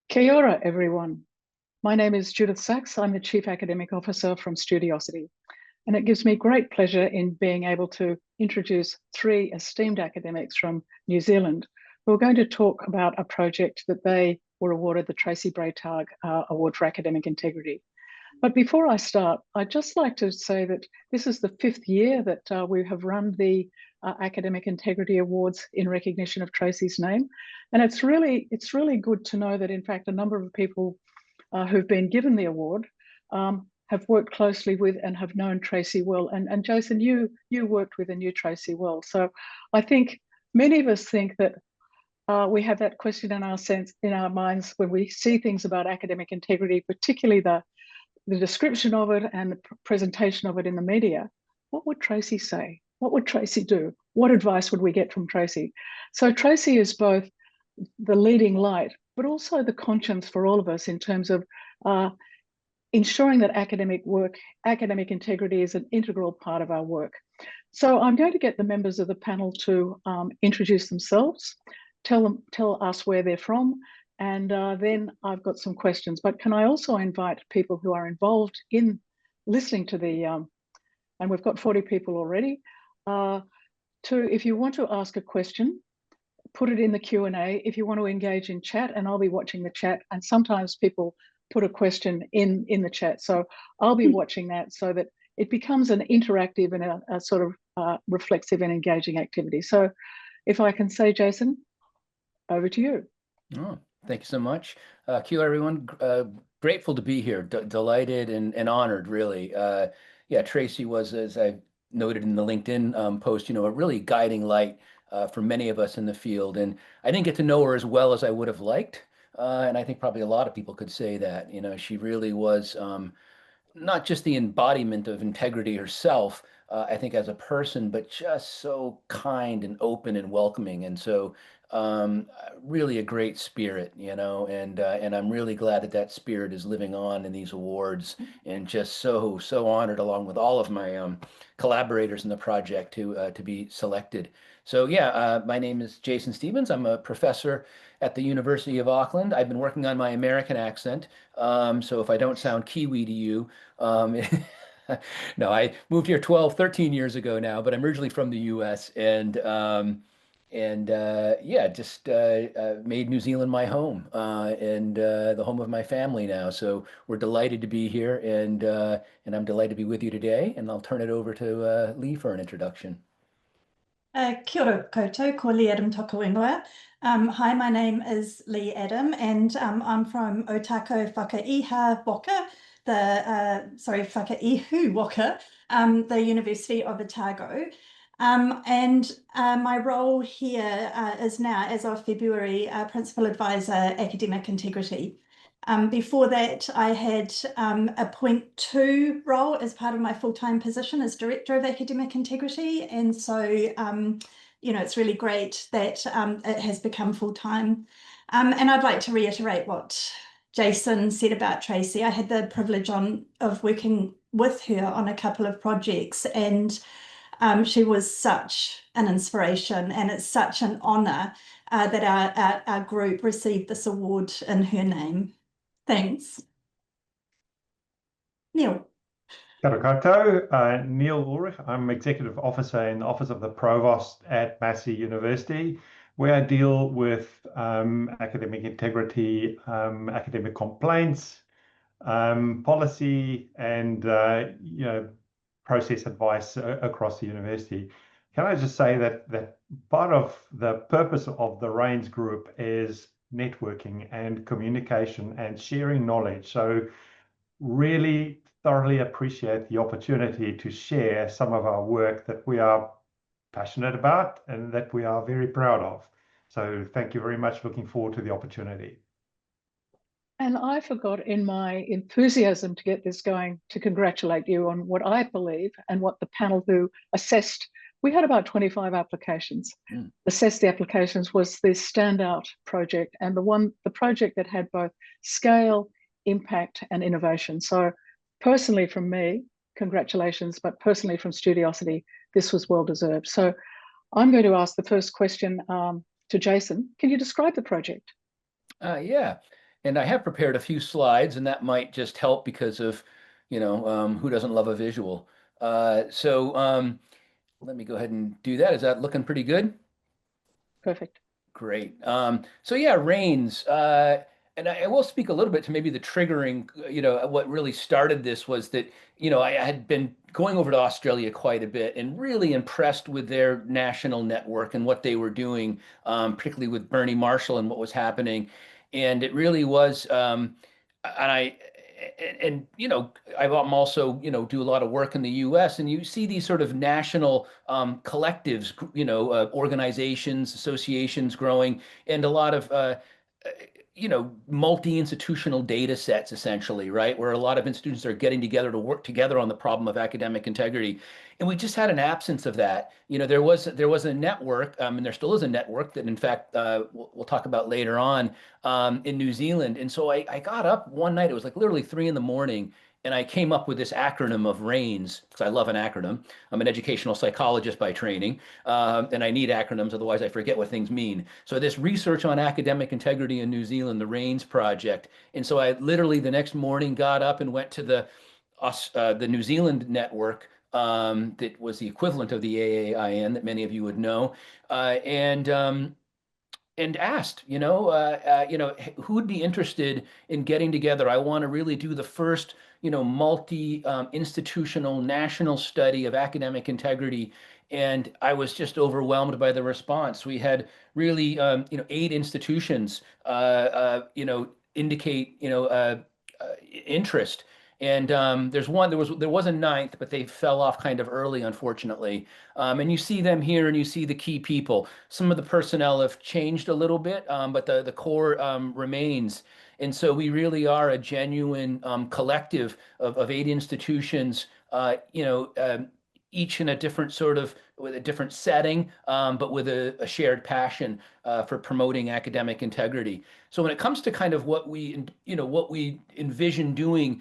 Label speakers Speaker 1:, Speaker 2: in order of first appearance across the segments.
Speaker 1: Kia ora, everyone. My name is Judyth Sachs. I'm the Chief Academic Officer from Studiosity, and it gives me great pleasure in being able to introduce three esteemed academics from New Zealand who are going to talk about a project that they were awarded the Tracey Bretag Award for Academic Integrity. But before I start, I'd just like to say that this is the fifth year that we have run the Academic Integrity Awards in recognition of Tracey's name. And it's really good to know that, in fact, a number of people who've been given the award have worked closely with and have known Tracey well. And Jason, you worked with and knew Tracey well. So I think many of us think that we have that question in our minds when we see things about academic integrity, particularly the description of it and the presentation of it in the media. What would Tracey say? What would Tracey do? What advice would we get from Tracey? So Tracey is both the leading light, but also the conscience for all of us in terms of ensuring that academic integrity is an integral part of our work. So I'm going to get the members of the panel to introduce themselves, tell us where they're from, and then I've got some questions. But can I also invite people who are involved in listening to the, and we've got 40 people already, if you want to ask a question, put it in the Q&A. If you want to engage in chat, and I'll be watching the chat, and sometimes people put a question in the chat. So I'll be watching that so that it becomes an interactive and a sort of reflexive and engaging activity. So if I can say, Jason, over to you.
Speaker 2: Oh, thank you so much. Kia everyone. Grateful to be here, delighted and honored, really. Yeah, Tracey was, as I noted in the LinkedIn post, a really guiding light for many of us in the field. And I didn't get to know her as well as I would have liked. And I think probably a lot of people could say that. She really was not just the embodiment of integrity herself, I think as a person, but just so kind and open and welcoming. And so really a great spirit, and I'm really glad that spirit is living on in these awards, and just so honored, along with all of my collaborators in the project, to be selected. So yeah, my name is Jason Stevens. I'm a professor at the University of Auckland. I've been working on my American accent, so if I don't sound Kiwi to you, no, I moved here 13 years ago now, but I'm originally from the US, and yeah, just made New Zealand my home, and the home of my family now. So we're delighted to be here, and I'm delighted to be with you today. And I'll turn it over to Lee for an introduction.
Speaker 3: Kia ora koutou, ko Lee Adam toku ingoa. Hi, my name is Lee Adam, and I'm from Otago, Whakaiha Waka, Whakaihu Waka, the University of Otago. And my role here is now, as of February, Principal Advisor, Academic Integrity. Before that, I had a .2 role as part of my full-time position as Director of Academic Integrity. And so, it's really great that it has become full-time. And I'd like to reiterate what Jason said about Tracey. I had the privilege of working with her on a couple of projects, and she was such an inspiration, and it's such an honour that our group received this award in her name. Thanks. Neil.
Speaker 4: Kia ora koutou, Neil Ulrich. I'm Executive Officer in the Office of the Provost at Massey University, where I deal with academic integrity, academic complaints, policy, and process advice across the university. Can I just say that part of the purpose of the RAINZ group is networking and communication and sharing knowledge. So really thoroughly appreciate the opportunity to share some of our work that we are passionate about and that we are very proud of. So thank you very much. Looking forward to the opportunity.
Speaker 1: And I forgot, in my enthusiasm to get this going, to congratulate you on what I believe and what the panel who assessed. We had about 25 applications. Assessed the applications was this standout project, and the project that had both scale, impact, and innovation. So personally from me, congratulations, but personally from Studiosity, this was well deserved. So I'm going to ask the first question to Jason. Can you describe the project?
Speaker 2: Yeah. And I have prepared a few slides, and that might just help because of, who doesn't love a visual? Let me go ahead and do that. Is that looking pretty good?
Speaker 1: Perfect.
Speaker 2: Great. So yeah, RAINZ. And I will speak a little bit to maybe the triggering, what really started this was that, I had been going over to Australia quite a bit and really impressed with their national network and what they were doing, particularly with Bernie Marshall and what was happening. And it really was, I'm also, do a lot of work in the US, and you see these sort of national collectives, organizations, associations growing, and a lot of multi-institutional data sets, essentially, right? Where a lot of institutions are getting together to work together on the problem of academic integrity. And we just had an absence of that. There was a network, and there still is a network that, in fact, we'll talk about later on, in New Zealand. And so I got up one night, it was like literally 3 a.m, and I came up with this acronym of RAINZ, because I love an acronym. I'm an educational psychologist by training, and I need acronyms, otherwise I forget what things mean. So this research on academic integrity in New Zealand, the RAINZ project. And so I literally the next morning got up and went to the New Zealand network, that was the equivalent of the AAIN that many of you would know, and asked, who would be interested in getting together? I want to really do the first, multi-institutional national study of academic integrity. And I was just overwhelmed by the response. We had really, 8 institutions, indicate, interest. And there was a 9th, but they fell off kind of early, unfortunately. And you see them here, and you see the key people. Some of the personnel have changed a little bit, but the core remains. And so we really are a genuine collective of 8 institutions, each in a different with a different setting, but with a shared passion for promoting academic integrity. So when it comes to kind of what we envision doing,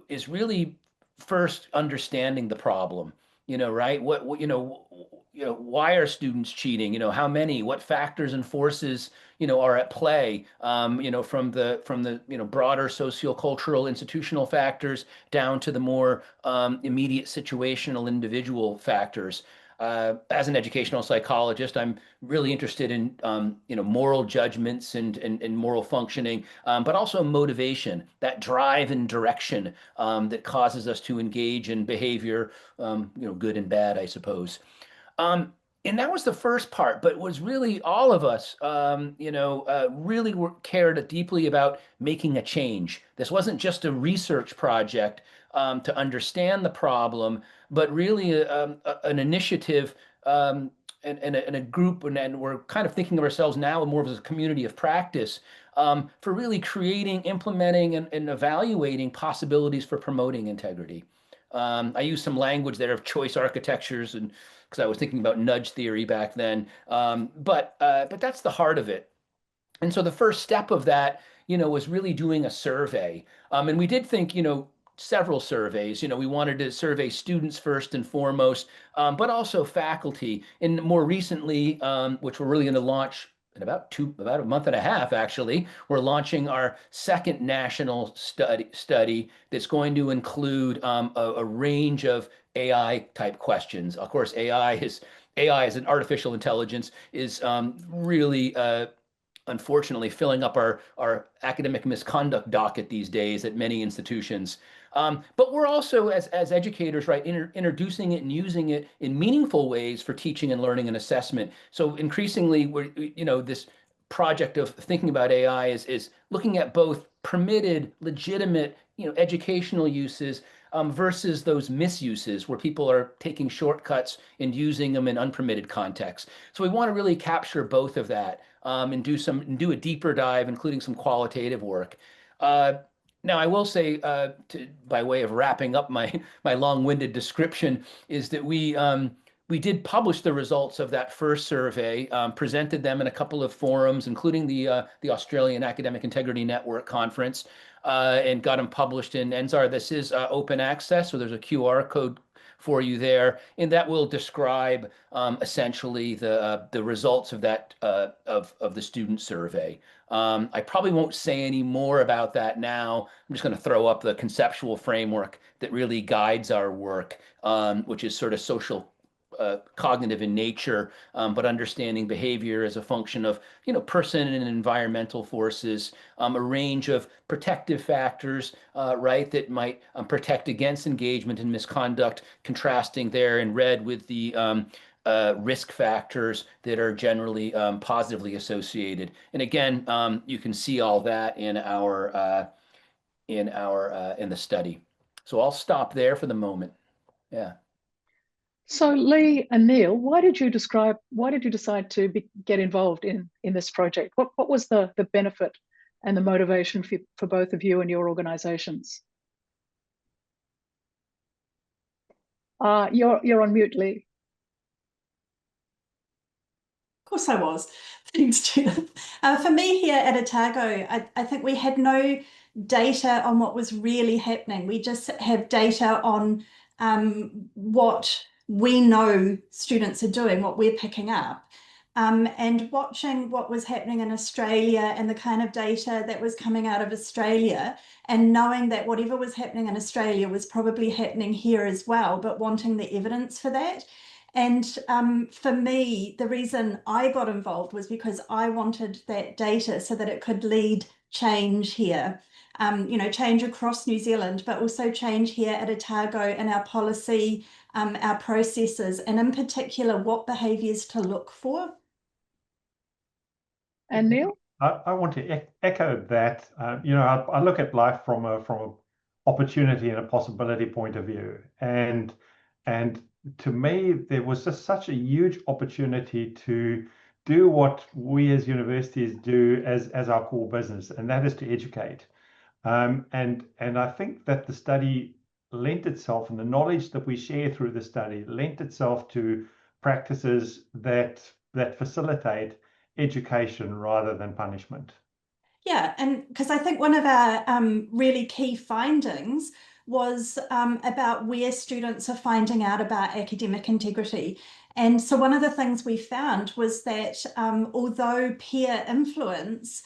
Speaker 2: is really first understanding the problem, right? Why are students cheating? How many, what factors and forces, are at play, from the broader sociocultural institutional factors down to the more immediate situational individual factors. As an educational psychologist, I'm really interested in moral judgments and moral functioning, but also motivation, that drive and direction that causes us to engage in behavior, good and bad, I suppose. And that was the first part, but it was really all of us, really cared deeply about making a change. This wasn't just a research project to understand the problem, but really an initiative, and a group, and we're kind of thinking of ourselves now more as a community of practice, for really creating, implementing, and evaluating possibilities for promoting integrity. I use some language there of choice architectures, and because I was thinking about nudge theory back then, but that's the heart of it. And so the first step of that, was really doing a survey, and we did think, several surveys. We wanted to survey students first and foremost, but also faculty. And more recently, which we're really going to launch in about a month and a half, actually, we're launching our second national study that's going to include a range of AI type questions. Of course, AI is an artificial intelligence is really unfortunately filling up our academic misconduct docket these days at many institutions. But we're also, as educators, right, introducing it and using it in meaningful ways for teaching and learning and assessment. So increasingly, this project of thinking about AI is looking at both permitted, legitimate, educational uses, versus those misuses where people are taking shortcuts and using them in unpermitted contexts. So we want to really capture both of that, and do a deeper dive, including some qualitative work. Now, I will say, by way of wrapping up my long-winded description, is that we did publish the results of that first survey, presented them in a couple of forums, including the Australian Academic Integrity Network conference, and got them published in NZAR. This is open access, so there's a QR code for you there, and that will describe essentially the results of that of the student survey. I probably won't say any more about that now. I'm just going to throw up the conceptual framework that really guides our work, which is sort of social cognitive in nature, but understanding behavior as a function of, person and environmental forces, a range of protective factors, right, that might protect against engagement and misconduct, contrasting there in red with the risk factors that are generally positively associated. And again, you can see all that in the study. So I'll stop there for the moment. Yeah.
Speaker 1: So Lee and Neil, why did you decide to get involved in this project? What was the benefit and the motivation for both of you and your organizations? You're on mute, Lee.
Speaker 3: Of course I was. Thanks, Judyth. For me here at Otago, I think we had no data on what was really happening. We just have data on what we know students are doing, what we're picking up. And watching what was happening in Australia and the kind of data that was coming out of Australia, and knowing that whatever was happening in Australia was probably happening here as well, but wanting the evidence for that. And for me, the reason I got involved was because I wanted that data so that it could lead change here, change across New Zealand, but also change here at Otago in our policy, our processes, and in particular, what behaviours to look for.
Speaker 1: And Neil?
Speaker 4: I want to echo that. I look at life from a opportunity and a possibility point of view, and to me, there was just such a huge opportunity to do what we as universities do as our core business, and that is to educate. And I think that the study lent itself, and the knowledge that we share through the study lent itself to practices that facilitate education rather than punishment.
Speaker 3: Yeah, and because I think one of our really key findings was about where students are finding out about academic integrity. And so one of the things we found was that although peer influence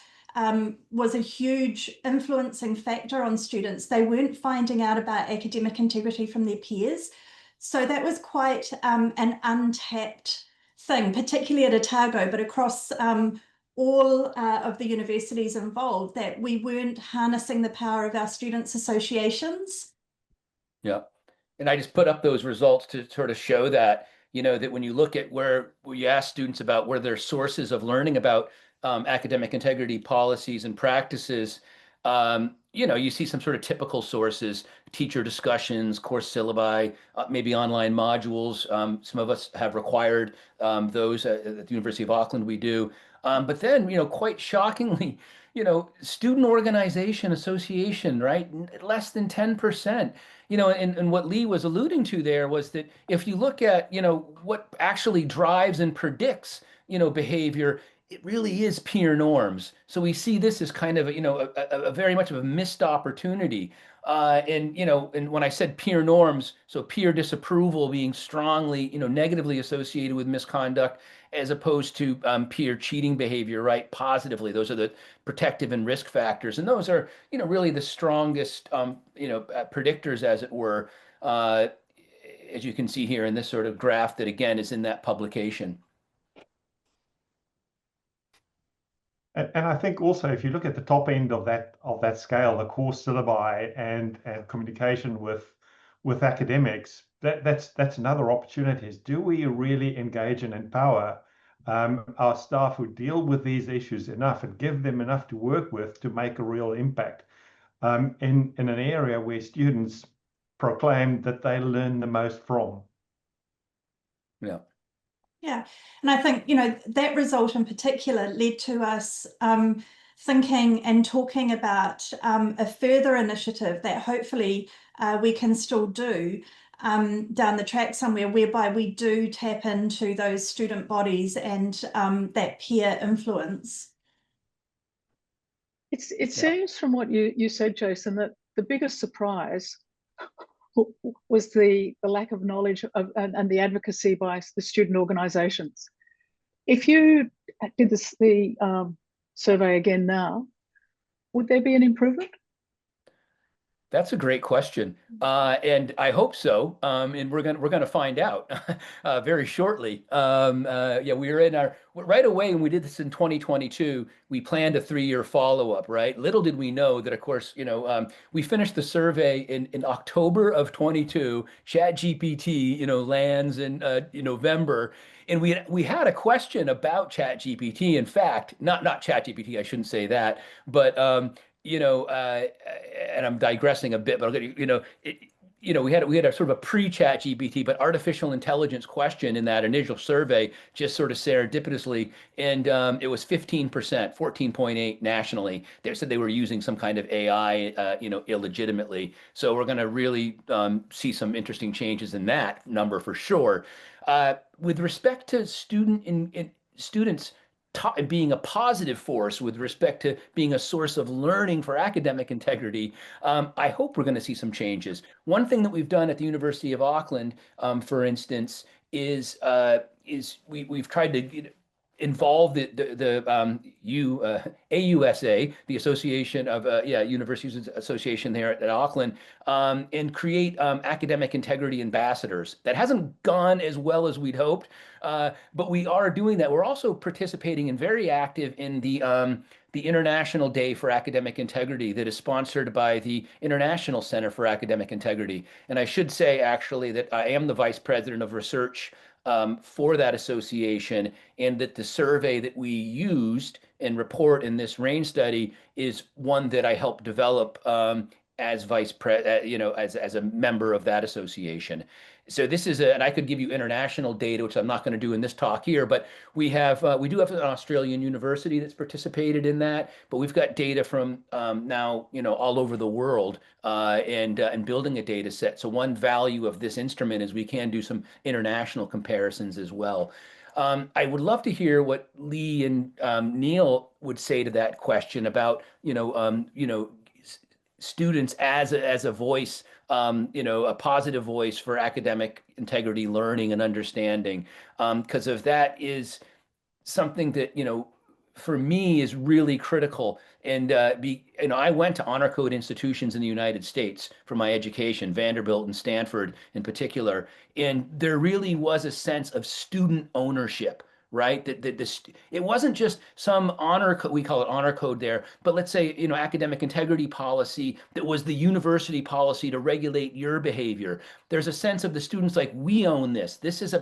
Speaker 3: was a huge influencing factor on students, they weren't finding out about academic integrity from their peers. So that was quite an untapped thing, particularly at Otago, but across all of the universities involved, that we weren't harnessing the power of our students' associations.
Speaker 2: Yeah. And I just put up those results to sort of show that, that when you look at where you ask students about where their sources of learning about academic integrity policies and practices, you see some sort of typical sources, teacher discussions, course syllabi, maybe online modules. Some of us have required those at the University of Auckland, we do. But then, quite shockingly, student organization association, right? Less than 10%. And what Lee was alluding to there was that if you look at, what actually drives and predicts, behavior, it really is peer norms. So we see this as kind of, a very much of a missed opportunity. And when I said peer norms, so peer disapproval being strongly, negatively associated with misconduct, as opposed to peer cheating behavior, right? Positively, those are the protective and risk factors, and those are, really the strongest, predictors, as it were, as you can see here in this sort of graph that again is in that publication.
Speaker 4: And I think also, if you look at the top end of that scale, the course syllabi and communication with academics, that's another opportunity. Is do we really engage and empower our staff who deal with these issues enough and give them enough to work with to make a real impact in an area where students proclaim that they learn the most from?
Speaker 2: Yeah.
Speaker 3: Yeah, and I think, that result in particular led to us thinking and talking about a further initiative that hopefully we can still do down the track somewhere, whereby we do tap into those student bodies and that peer influence.
Speaker 1: It seems from what you said, Jason, that the biggest surprise was the lack of knowledge of, and the advocacy by the student organisations. If you did the survey again now, would there be an improvement?
Speaker 2: That's a great question, and I hope so. And we're gonna find out very shortly. Yeah, we were in our right away when we did this in 2022. We planned a 3-year follow-up. Right, little did we know that, of course, we finished the survey in October of 22. ChatGPT, lands in November. And we had a question about ChatGPT. In fact, not ChatGPT, I shouldn't say that, but and I'm digressing a bit, but I'll get we had a sort of a pre-chat GPT, but artificial intelligence question in that initial survey, just sort of serendipitously, and it was 15%, 14.8 nationally. They said they were using some kind of AI, illegitimately. So we're going to really see some interesting changes in that number for sure. With respect to students being a positive force with respect to being a source of learning for academic integrity, I hope we're going to see some changes. One thing that we've done at the University of Auckland, for instance, is we've tried to involve the AUSA, the Association of Universities Association there at Auckland, and create academic integrity ambassadors. That hasn't gone as well as we'd hoped, but we are doing that. We're also participating and very active in the International Day for Academic Integrity that is sponsored by the International Center for Academic Integrity. And I should say, actually, that I am the vice president of research for that association, and that the survey that we used and report in this RAINZ study is one that I helped develop as vice president, as a member of that association. So this is and I could give you international data, which I'm not going to do in this talk here, but we do have an Australian university that's participated in that, but we've got data from now, all over the world, and building a data set. So one value of this instrument is we can do some international comparisons as well. I would love to hear what Lee and Neil would say to that question about, students as a voice, a positive voice for academic integrity, learning, and understanding, because of that is something that for me is really critical. And I went to honor code institutions in the United States for my education, Vanderbilt and Stanford in particular, and there really was a sense of student ownership. Right, it wasn't just some honor code, we call it honor code there, but let's say, academic integrity policy that was the university policy to regulate your behavior. There's a sense of the students like, we own this. This is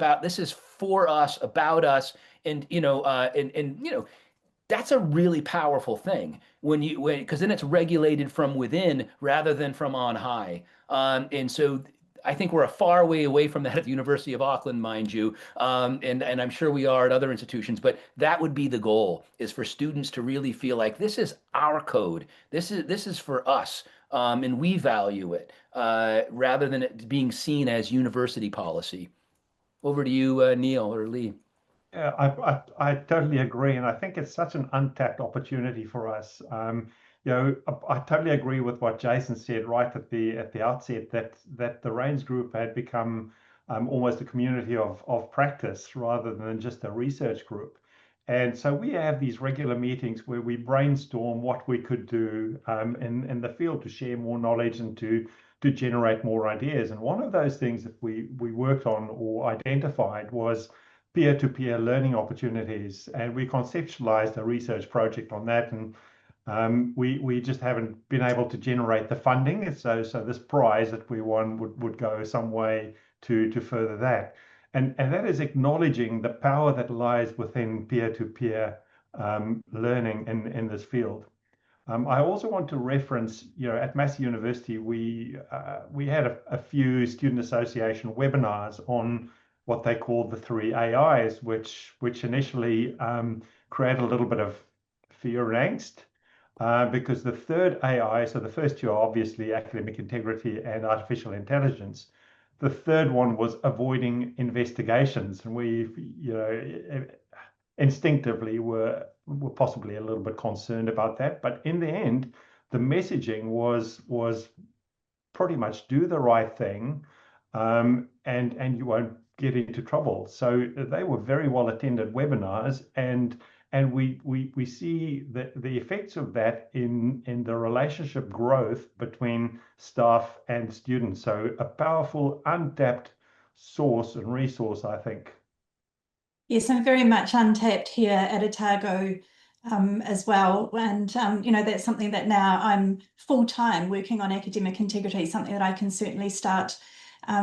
Speaker 2: for us, about us, and that's a really powerful thing because then it's regulated from within rather than from on high. And so I think we're a far way away from that at the University of Auckland, mind you, and I'm sure we are at other institutions. But that would be the goal: is for students to really feel like this is our code, this is for us, and we value it, rather than it being seen as university policy. Over to you, Neil or Lee.
Speaker 4: Yeah, I totally agree, and I think it's such an untapped opportunity for us. I totally agree with what Jason said right at the outset, that the RAINZ group had become almost a community of practice rather than just a research group. And so we have these regular meetings where we brainstorm what we could do in the field to share more knowledge and to generate more ideas. And one of those things that we worked on or identified was peer-to-peer learning opportunities, and we conceptualized a research project on that, and we just haven't been able to generate the funding. So this prize that we won would go some way to further that, and that is acknowledging the power that lies within peer-to-peer learning in this field. I also want to reference, at Massey University, we had a few student association webinars on what they called the 3 AIs, which initially created a little bit of fear and angst, because the third AI, so the first two are obviously academic integrity and artificial intelligence. The third one was avoiding investigations, and we, instinctively were possibly a little bit concerned about that. But in the end, the messaging was pretty much do the right thing, and you won't get into trouble. So they were very well attended webinars, and we see the effects of that in the relationship growth between staff and students. So a powerful untapped source and resource, I think.
Speaker 3: Yes, I'm very much untapped here at Otago as well. And, you know, that's something that now I'm full-time working on academic integrity, something that I can certainly start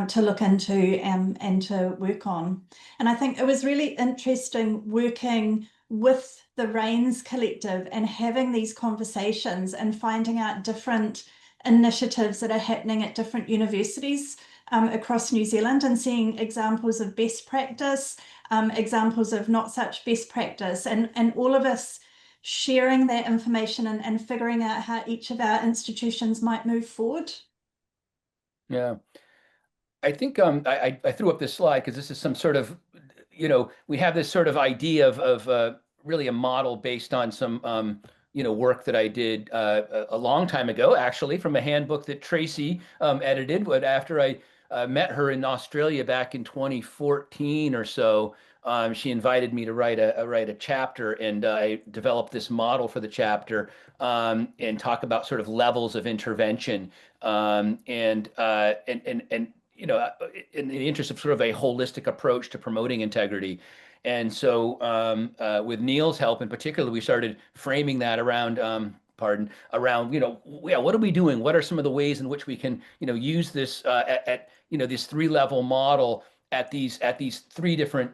Speaker 3: to look into and to work on. And I think it was really interesting working with the RAINZ Collective and having these conversations and finding out different initiatives that are happening at different universities across New Zealand, and seeing examples of best practice, examples of not such best practice, and all of us sharing that information and figuring out how each of our institutions might move forward.
Speaker 2: Yeah. I think I threw up this slide because this is some sort of, we have this sort of idea of really a model based on some, work that I did a long time ago, actually, from a handbook that Tracey edited. But after I met her in Australia back in 2014 or so, she invited me to write a chapter, and I developed this model for the chapter and talk about sort of levels of intervention, and in the interest of sort of a holistic approach to promoting integrity. And so with Neil's help in particular, we started framing that around, around, what are we doing? What are some of the ways in which we can, use this at this three-level model at these three different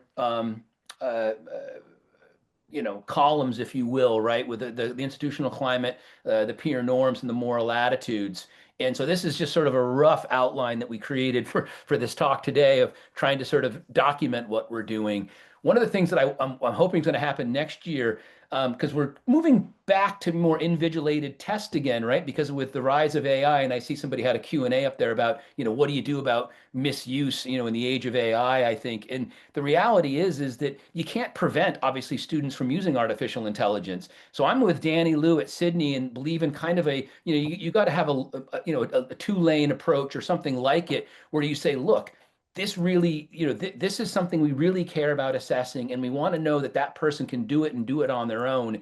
Speaker 2: columns, if you will, right, with the institutional climate, the peer norms, and the moral attitudes. And so this is just sort of a rough outline that we created for this talk today, of trying to sort of document what we're doing. One of the things that I'm hoping is going to happen next year, because we're moving back to more invigilated test again, right? Because with the rise of AI, and I see somebody had a Q&A up there about, what do you do about misuse, in the age of AI, I think. And the reality is that you can't prevent, obviously, students from using artificial intelligence. So I'm with Danny Liu at Sydney and believe in kind of a, you got to have a two-lane approach or something like it, where you say, look, this really, this is something we really care about assessing, and we want to know that that person can do it and do it on their own.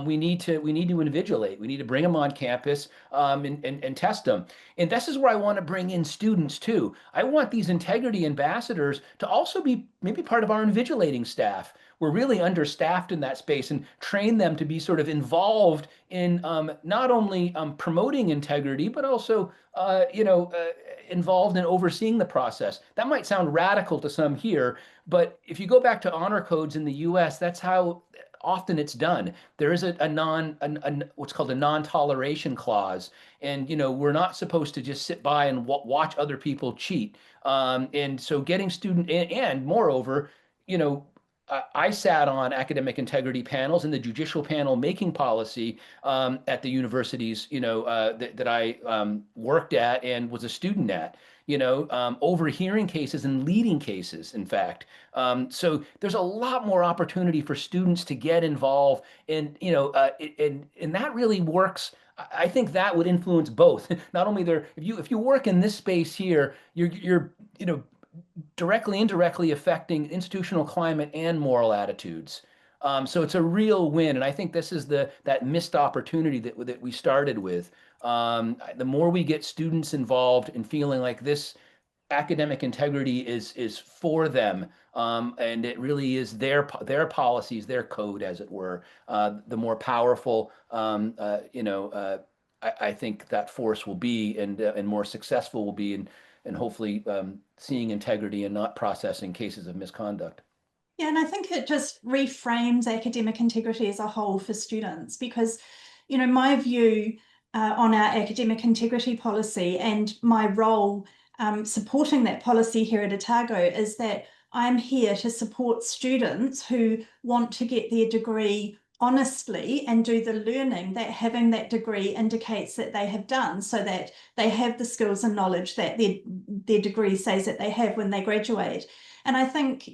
Speaker 2: We need to invigilate. We need to bring them on campus and test them. And this is where I want to bring in students too. I want these integrity ambassadors to also be maybe part of our invigilating staff. We're really understaffed in that space, and train them to be sort of involved in not only promoting integrity, but also involved in overseeing the process. That might sound radical to some here, but if you go back to honor codes in the US, that's how often it's done. There is what's called a non-toleration clause, and we're not supposed to just sit by and watch other people cheat. And so getting student and moreover, I sat on academic integrity panels and the judicial panel making policy at the universities, that I worked at and was a student at, overhearing cases and leading cases, in fact. So there's a lot more opportunity for students to get involved, and, and that really works. I think that would influence both. Not only if you work in this space here, you're directly, indirectly affecting institutional climate and moral attitudes. So it's a real win, and I think this is that missed opportunity that we started with. The more we get students involved in feeling like this academic integrity is for them, and it really is their policies, their code, as it were, the more powerful, I think that force will be, and more successful will be, and hopefully seeing integrity and not processing cases of misconduct.
Speaker 3: Yeah, and I think it just reframes academic integrity as a whole for students, because, my view on our academic integrity policy and my role supporting that policy here at Otago is that I'm here to support students who want to get their degree honestly and do the learning that having that degree indicates that they have done, so that they have the skills and knowledge that their degree says that they have when they graduate. And I think,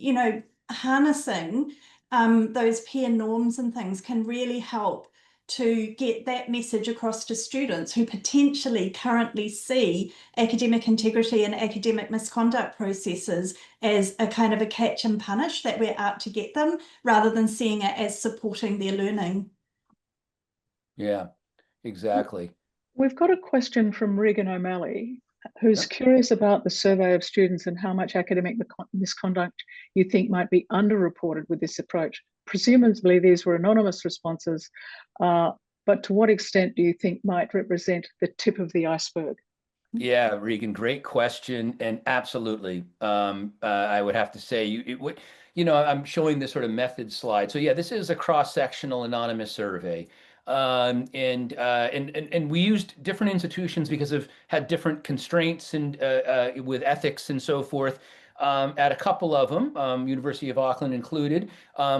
Speaker 3: harnessing those peer norms and things can really help to get that message across to students who potentially currently see academic integrity and academic misconduct processes as a kind of a catch and punish, that we're out to get them, rather than seeing it as supporting their learning.
Speaker 2: Yeah, exactly.
Speaker 1: We've got a question from Regan O'Malley, who's curious about the survey of students and how much academic misconduct you think might be underreported with this approach. Presumably these were anonymous responses, but to what extent do you think might represent the tip of the iceberg?
Speaker 2: Yeah, Regan, great question. And absolutely, I would have to say, I'm showing this sort of method slide. So yeah, this is a cross-sectional anonymous survey. And we used different institutions because of had different constraints and with ethics and so forth. At a couple of them, University of Auckland included,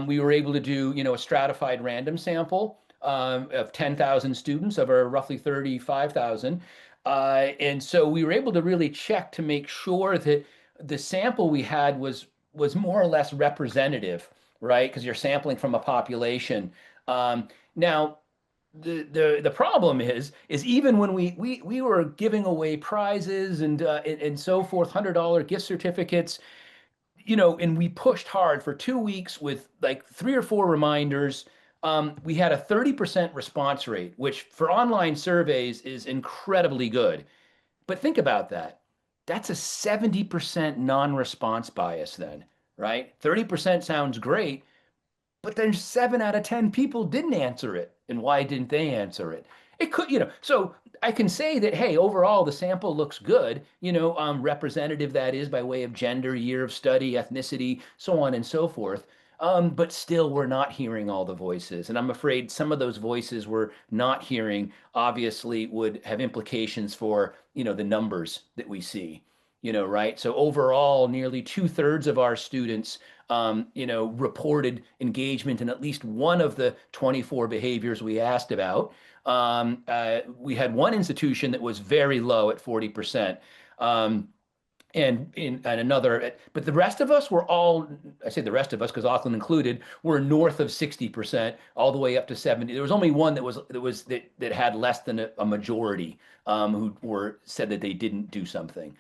Speaker 2: we were able to do, a stratified random sample of 10,000 students of our roughly 35,000. And so we were able to really check to make sure that the sample we had was more or less representative, right? Because you're sampling from a population. Now, the problem is even when we were giving away prizes and so forth, $100 gift certificates, and we pushed hard for 2 weeks with like 3 or 4 reminders. We had a 30% response rate, which for online surveys is incredibly good. But think about that. That's a 70% non-response bias then, right? 30% sounds great, but then 7 out of 10 people didn't answer it. And why didn't they answer it? It could, so I can say that, hey, overall, the sample looks good, representative that is by way of gender, year of study, ethnicity, so on and so forth. But still, we're not hearing all the voices. And I'm afraid some of those voices we're not hearing obviously would have implications for, the numbers that we see, right? So overall, nearly 2/3 of our students reported engagement in at least one of the 24 behaviors we asked about. We had one institution that was very low at 40%. And another, but the rest of us were all, I say the rest of us because Auckland included, were north of 60%, all the way up to 70. There was only one that had less than a majority who said that they didn't do something.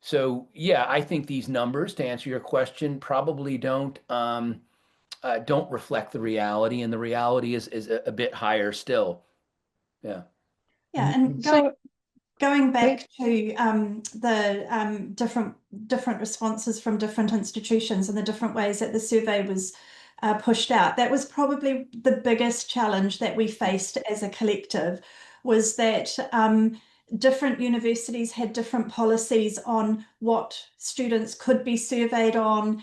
Speaker 2: So yeah, I think these numbers, to answer your question, probably don't reflect the reality, and the reality is a bit higher still. Yeah.
Speaker 3: Yeah, and going back to the different responses from different institutions and the different ways that the survey was pushed out, that was probably the biggest challenge that we faced as a collective, was that different universities had different policies on what students could be surveyed on,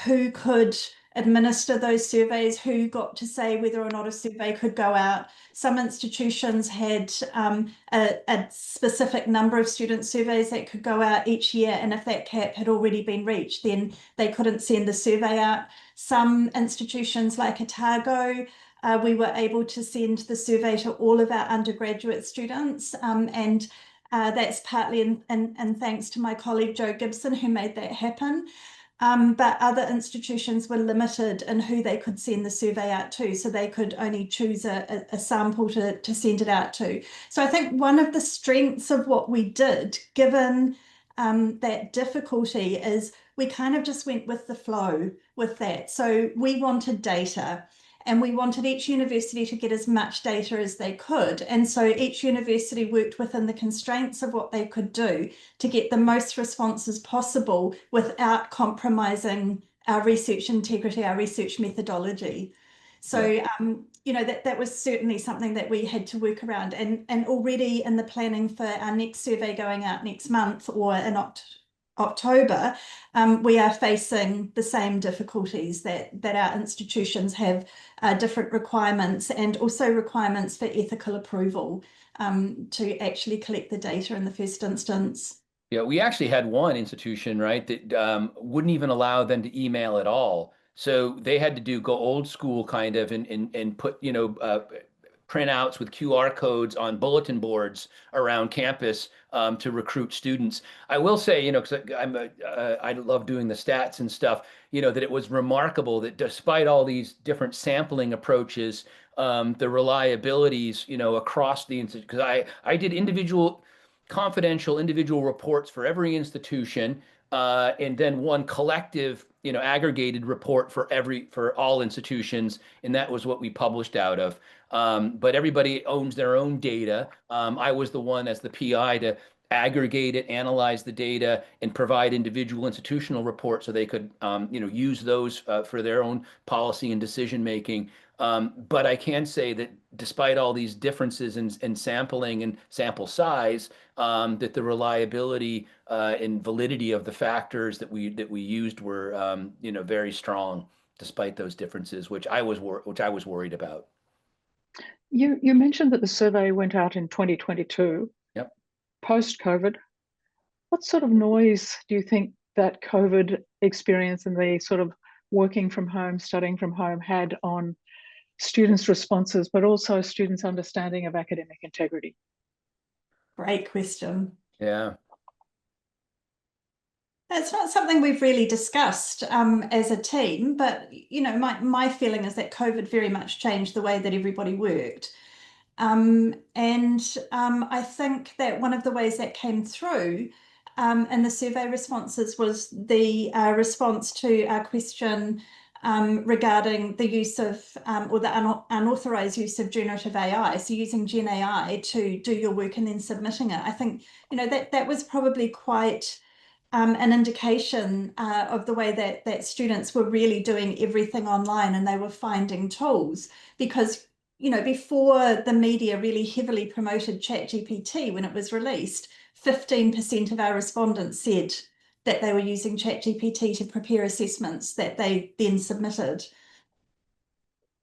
Speaker 3: who could administer those surveys, who got to say whether or not a survey could go out. Some institutions had a specific number of student surveys that could go out each year, and if that cap had already been reached, then they couldn't send the survey out. Some institutions like Otago, we were able to send the survey to all of our undergraduate students, and that's partly and thanks to my colleague Jo Gibson, who made that happen. But other institutions were limited in who they could send the survey out to, so they could only choose a sample to send it out to. So I think one of the strengths of what we did, given that difficulty, is we kind of just went with the flow with that. So we wanted data, and we wanted each university to get as much data as they could. And so each university worked within the constraints of what they could do to get the most responses possible without compromising our research integrity, our research methodology. So, that was certainly something that we had to work around. And already in the planning for our next survey going out next month or in October, we are facing the same difficulties that our institutions have, different requirements, and also requirements for ethical approval to actually collect the data in the first instance.
Speaker 2: Yeah, we actually had one institution, right, that wouldn't even allow them to email at all. So they had to go old school kind of and put, printouts with QR codes on bulletin boards around campus to recruit students. I will say, you know, because I love doing the stats and stuff, you know, that it was remarkable that despite all these different sampling approaches, the reliabilities, you know, across the institute, because I did confidential individual reports for every institution, and then one collective, you know, aggregated report for all institutions, and that was what we published out of. But everybody owns their own data. I was the one as the PI to aggregate it, analyze the data, and provide individual institutional reports so they could, you know, use those for their own policy and decision making. But I can say that despite all these differences in sampling and sample size, that the reliability and validity of the factors that we used were, you know, very strong despite those differences, which I was worried about.
Speaker 1: You mentioned that the survey went out in 2022.
Speaker 2: Yep.
Speaker 1: Post-COVID. What sort of noise do you think that COVID experience and the sort of working from home, studying from home had on students' responses, but also students' understanding of academic integrity?
Speaker 3: Great question.
Speaker 2: Yeah.
Speaker 3: It's not something we've really discussed as a team, but you know, my feeling is that COVID very much changed the way that everybody worked. I think that one of the ways that came through in the survey responses was the response to our question regarding the use of or the unauthorized use of generative AI. So using Gen AI to do your work and then submitting it. I think, you know, that was probably quite an indication of the way that students were really doing everything online and they were finding tools. Because, you know, before the media really heavily promoted ChatGPT when it was released, 15% of our respondents said that they were using ChatGPT to prepare assessments that they then submitted.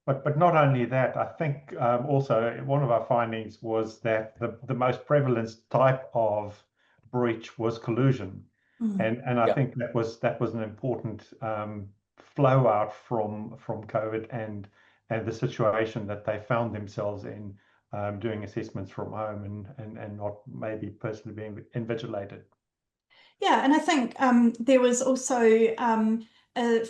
Speaker 4: But not only that, I think also one of our findings was that the most prevalent type of breach was collusion. And I think that was an important flow out from COVID and the situation that they found themselves in, doing assessments from home and not maybe personally being invigilated.
Speaker 3: Yeah, and I think there was also,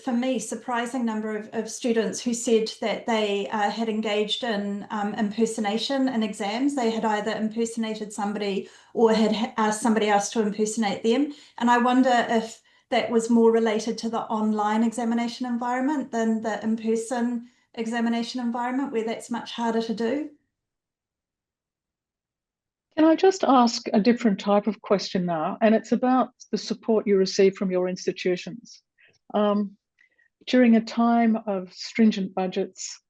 Speaker 3: for me, surprising number of students who said that they had engaged in impersonation in exams. They had either impersonated somebody or had asked somebody else to impersonate them. And I wonder if that was more related to the online examination environment than the in-person examination environment, where that's much harder to do.
Speaker 1: Can I just ask a different type of question now? And it's about the support you receive from your institutions. During a time of stringent budgets,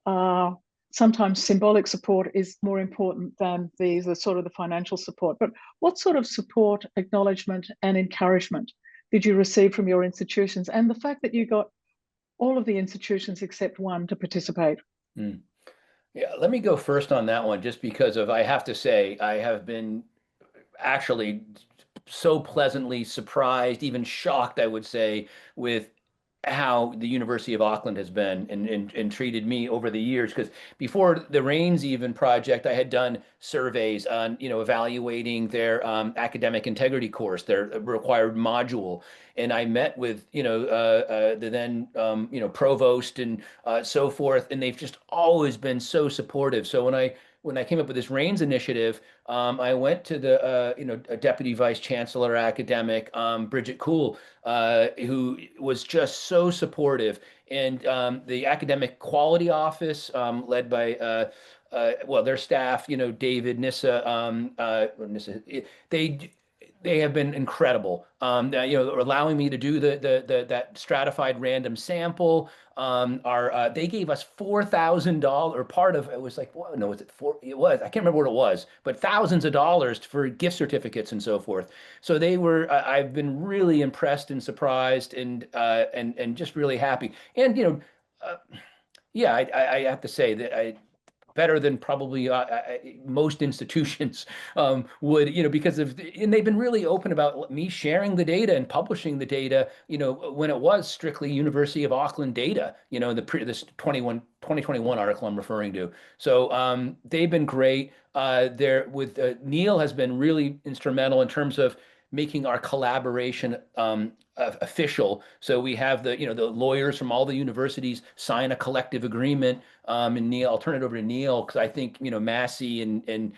Speaker 1: sometimes symbolic support is more important than the sort of the financial support. But what sort of support, acknowledgement, and encouragement did you receive from your institutions? And the fact that you got all of the institutions except one to participate?
Speaker 2: Yeah, let me go first on that one, just because I have to say, I have been actually so pleasantly surprised, even shocked, I would say, with how the University of Auckland has been and treated me over the years. Because before the RAINZ even project, I had done surveys on, you know, evaluating their academic integrity course, their required module. And I met with, you know, the then, you know, provost and so forth. And they've just always been so supportive. So when I came up with this RAINZ initiative, I went to the you know, Deputy Vice Chancellor Academic, Bridget Kuhl, who was just so supportive, and the Academic Quality Office, led by well, their staff, you know, David, Nissa, they have been incredible. You know, allowing me to do that stratified random sample. They gave us $4,000, or part of it was like, well, no, was it four? It was, I can't remember what it was, but thousands of dollars for gift certificates and so forth. So they were, I've been really impressed and surprised and just really happy. And, you know, yeah, I have to say that better than probably most institutions would, because and they've been really open about me sharing the data and publishing the data, when it was strictly University of Auckland data, this 2021 article I'm referring to. So they've been great. There with Neil has been really instrumental in terms of making our collaboration official. So we have the lawyers from all the universities sign a collective agreement. And Neil, I'll turn it over to Neil because I think Massey and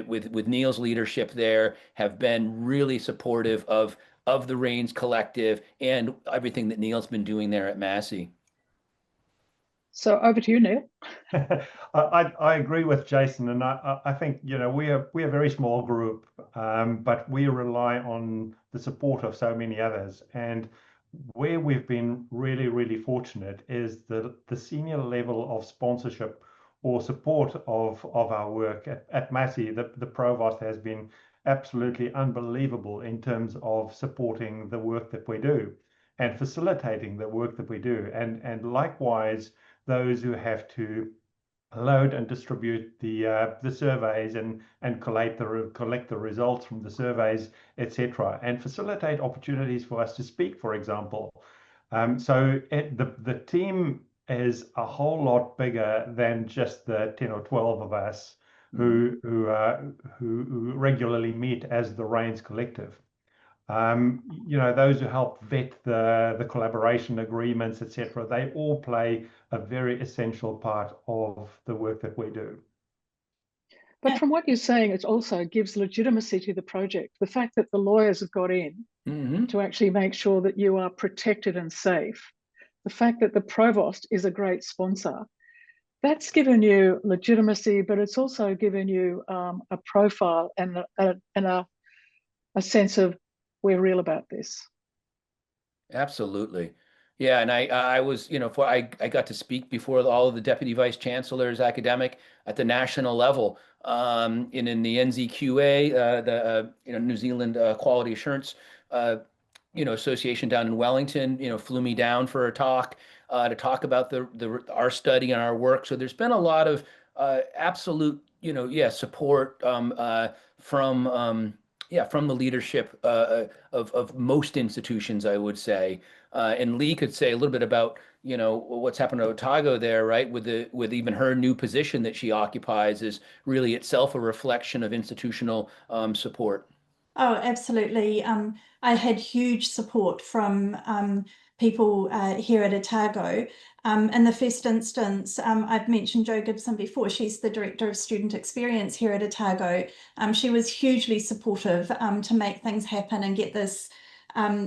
Speaker 2: with Neil's leadership there have been really supportive of the RAINZ Collective and everything that Neil's been doing there at Massey.
Speaker 1: So over to you, Neil.
Speaker 4: I agree with Jason, and I think we are a very small group, but we rely on the support of so many others. And where we've been really, really fortunate is the senior level of sponsorship or support of our work at Massey. The provost has been absolutely unbelievable in terms of supporting the work that we do and facilitating the work that we do, and likewise those who have to load and distribute the surveys and collect the results from the surveys, etc., and facilitate opportunities for us to speak, for example. So the team is a whole lot bigger than just the 10 or 12 of us who regularly meet as the RAINZ Collective. Those who help vet the collaboration agreements, etc., they all play a very essential part of the work that we do.
Speaker 1: But from what you're saying, it also gives legitimacy to the project. The fact that the lawyers have got in to actually make sure that you are protected and safe. The fact that the provost is a great sponsor. That's given you legitimacy, but it's also given you a profile and a sense of we're real about this. Absolutely.
Speaker 2: Yeah, and I was, I got to speak before all of the deputy vice chancellors academic at the national level, in the NZQA, the New Zealand Quality Assurance Association down in Wellington, flew me down for a talk to talk about our study and our work. So there's been a lot of absolute, support from the leadership of most institutions, I would say. And Lee could say a little bit about, what's happened to Otago there, right? With even her new position that she occupies is really itself a reflection of institutional support.
Speaker 3: Oh, absolutely. I had huge support from people here at Otago. In the first instance, I've mentioned Jo Gibson before. She's the Director of Student Experience here at Otago. She was hugely supportive to make things happen and get this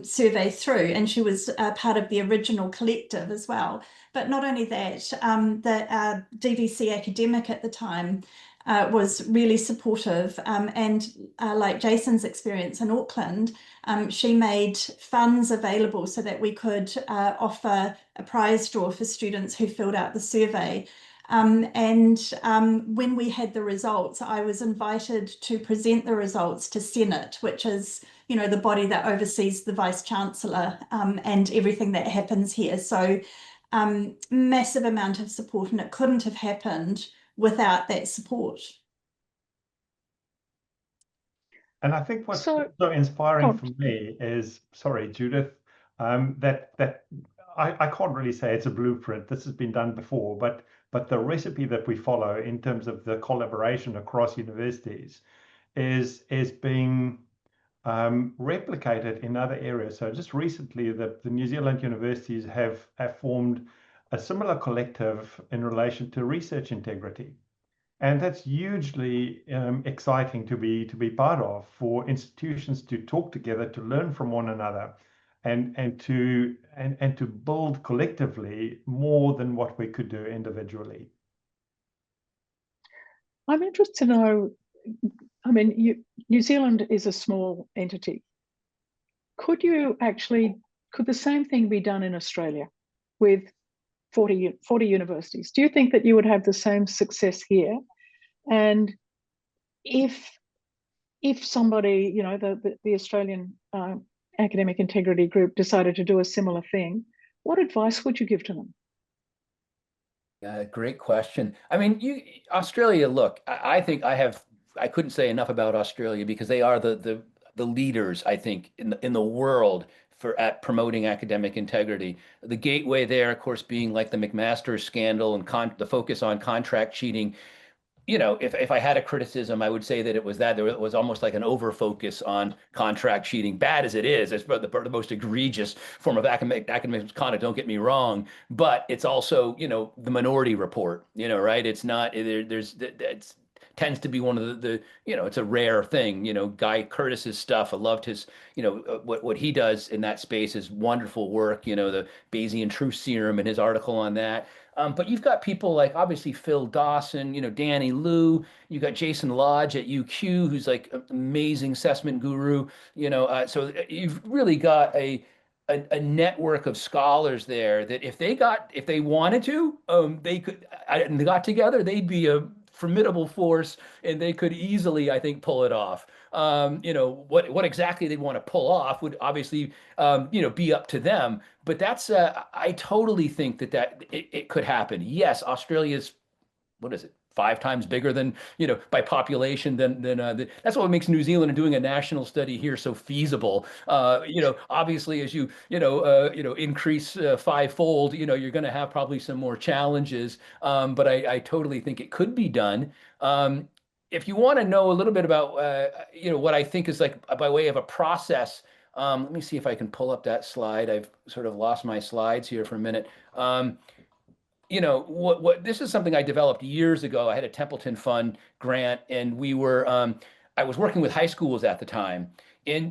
Speaker 3: survey through, and she was part of the original collective as well. But not only that, the DVC academic at the time was really supportive, and like Jason's experience in Auckland, she made funds available so that we could offer a prize draw for students who filled out the survey. When we had the results, I was invited to present the results to Senate, which is, the body that oversees the Vice Chancellor and everything that happens here. So massive amount of support, and it couldn't have happened without that support.
Speaker 4: And I think what's so inspiring for me is, sorry, Judyth, that I can't really say it's a blueprint. This has been done before, but the recipe that we follow in terms of the collaboration across universities is being replicated in other areas. So just recently, the New Zealand universities have formed a similar collective in relation to research integrity. And that's hugely exciting to be part of, for institutions to talk together, to learn from one another, and to build collectively more than what we could do individually.
Speaker 1: I'm interested to know, New Zealand is a small entity. Could the same thing be done in Australia with 40 universities? Do you think that you would have the same success here? And if somebody, the Australian Academic Integrity Group decided to do a similar thing, what advice would you give to them?
Speaker 2: Yeah, great question. I mean, Australia, look, I think I couldn't say enough about Australia because they are the leaders, I think, in the world for at promoting academic integrity. The gateway there, of course, being like the McMaster scandal and the focus on contract cheating. If I had a criticism, I would say that it was that there was almost like an over focus on contract cheating. Bad as it is, it's the most egregious form of academic misconduct. Don't get me wrong, but it's also, the Minority Report. Right? It's not it's tends to be one of it's a rare thing. Guy Curtis's stuff. I loved his, what he does in that space is wonderful work. The Bayesian truth serum and his article on that. But you've got people like obviously Phil Dawson, Danny Liu. You got Jason Lodge at UQ, who's like an amazing assessment guru. So you've really got a network of scholars there that if they wanted to, they could, and they got together, they'd be a formidable force, and they could easily, I think, pull it off. What exactly they want to pull off would obviously, be up to them. But that's, I totally think that it could happen. Yes, Australia's, what is it? 5 times bigger than, by population than that's what makes New Zealand and doing a national study here so feasible. Obviously, as you increase fivefold, you're going to have probably some more challenges. But I totally think it could be done. If you want to know a little bit about, what I think is like by way of a process, let me see if I can pull up that slide. I've sort of lost my slides here for a minute. What this is something I developed years ago. I had a Templeton Fund grant, and I was working with high schools at the time.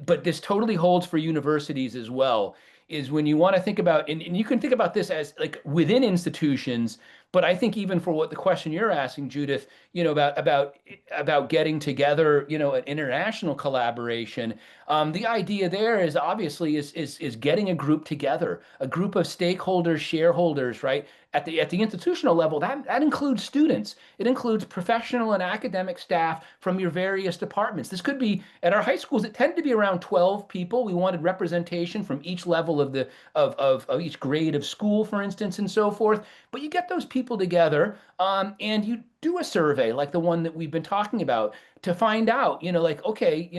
Speaker 2: But this totally holds for universities as well, is when you want to think about, and you can think about this as like within institutions, but I think even for what the question you're asking, Judyth, about getting together, an international collaboration. The idea there is obviously is getting a group together, a group of stakeholders, shareholders, right? At the institutional level, that includes students. It includes professional and academic staff from your various departments. This could be at our high schools. It tended to be around 12 people. We wanted representation from each level of each grade of school, for instance, and so forth. But you get those people together, and you do a survey like the one that we've been talking about to find out, like, okay,